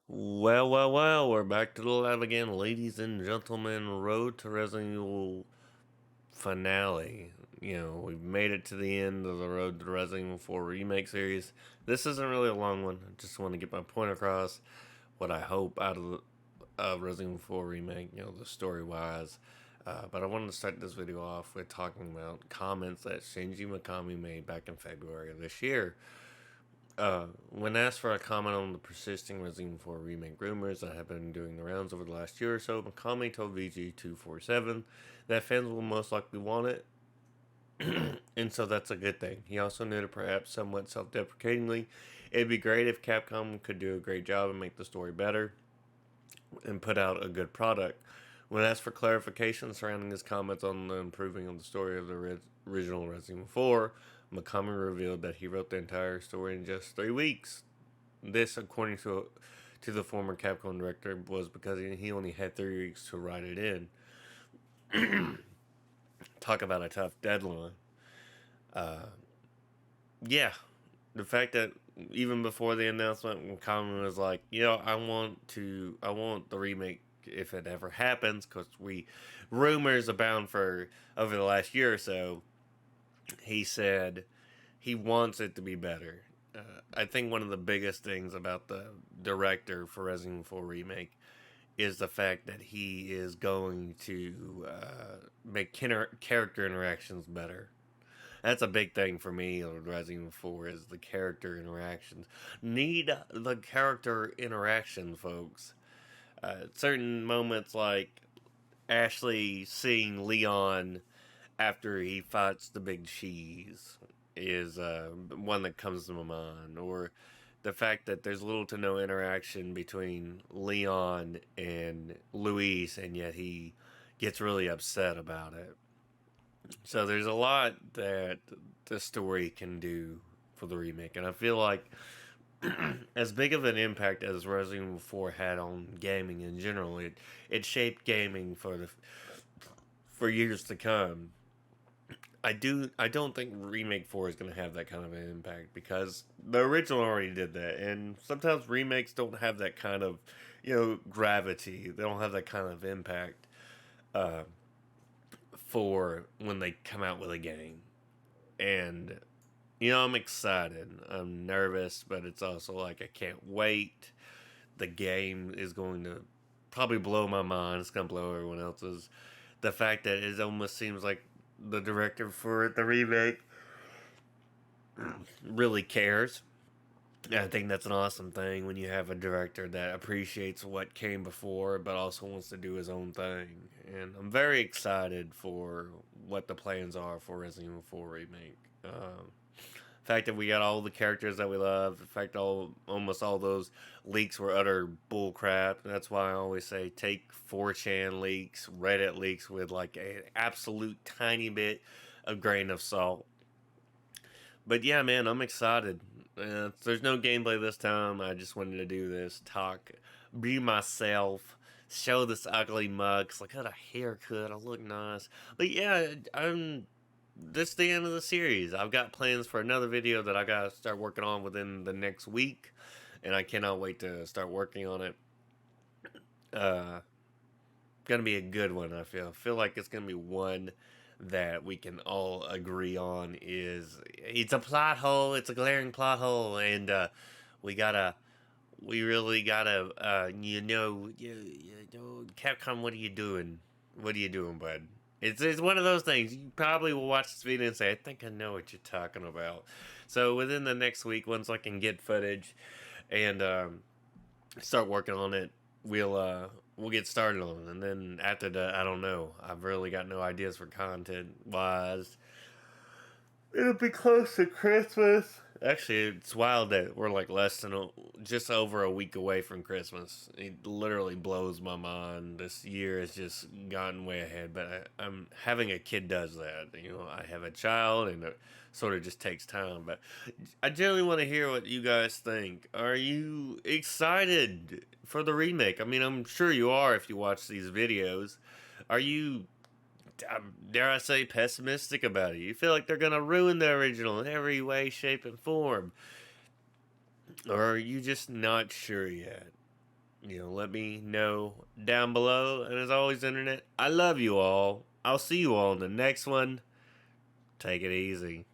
Well, we're back to the lab again, ladies and gentlemen. Road to Resident Evil finale. We've made it to the end of the Road to Resident Evil 4 remake series. This isn't really a long one. I just want to get my point across. What I hope out of Resident Evil 4 remake, the story wise. But I wanted to start this video off with talking about comments that Shinji Makami made back in February of this year. When asked for a comment on the persisting Resident Evil 4 remake rumors that have been doing the rounds over the last year or so, Makami told VG247 that fans will most likely want it, and so that's a good thing. He also noted, perhaps somewhat self-deprecatingly, it'd be great if Capcom could do a great job and make the story better and put out a good product. When asked for clarification surrounding his comments on the improving of the story of the original Resident Evil 4, Makami revealed that he wrote the entire story in just 3 weeks. This, according to the former Capcom director, was because he only had 3 weeks to write it in. Talk about a tough deadline. Yeah, the fact that even before the announcement, Makami was like, I want the remake if it ever happens, because rumors abound for over the last year or so. He said he wants it to be better. I think one of the biggest things about the director for Resident Evil 4 Remake is the fact that he is going to make character interactions better. That's a big thing for me with Resident Evil 4 is the character interactions. Need the character interaction, folks. Certain moments like Ashley seeing Leon after he fights the big cheese is one that comes to my mind. Or the fact that there's little to no interaction between Leon and Luis, and yet he gets really upset about it. So there's a lot that the story can do for the remake, and I feel like as big of an impact as Resident Evil 4 had on gaming in general, it shaped gaming for years to come. I don't think Remake 4 is going to have that kind of an impact because the original already did that, and sometimes remakes don't have that kind of gravity. They don't have that kind of impact uh, for when they come out with a game. And I'm excited. I'm nervous, but it's also like I can't wait. The game is going to probably blow my mind. It's going to blow everyone else's. The fact that it almost seems like the director for the remake really cares. I think that's an awesome thing when you have a director that appreciates what came before but also wants to do his own thing. And I'm very excited for what the plans are for Resident Evil 4 Remake. The fact that we got all the characters that we love, the fact that almost all those leaks were utter bullcrap. That's why I always say take 4chan leaks, Reddit leaks with like an absolute tiny bit of grain of salt. But yeah, man, I'm excited. There's no gameplay this time. I just wanted to do this, talk, be myself, show this ugly mug. Cause I got a haircut. I look nice. But yeah, this is the end of the series. I've got plans for another video that I gotta start working on within the next week, and I cannot wait to start working on it. Gonna be a good one. I feel like it's gonna be one that we can all agree on. It's a plot hole. It's a glaring plot hole, and we really gotta Capcom, what are you doing? What are you doing, bud? It's one of those things. You probably will watch this video and say, I think I know what you're talking about. So within the next week, once I can get footage and start working on it, we'll get started on it. And then after that, I don't know. I've really got no ideas for content wise. It'll be close to Christmas. Actually, it's wild that we're like just over a week away from Christmas. It literally blows my mind. This year has just gotten way ahead, but I'm having a kid does that. I have a child, and it sort of just takes time. But I generally want to hear what you guys think. Are you excited for the remake? I mean, I'm sure you are if you watch these videos. Are you, dare I say, pessimistic about it? You feel like they're going to ruin the original in every way, shape, and form? Or are you just not sure yet? let me know down below. And as always, internet, I love you all. I'll see you all in the next one. Take it easy.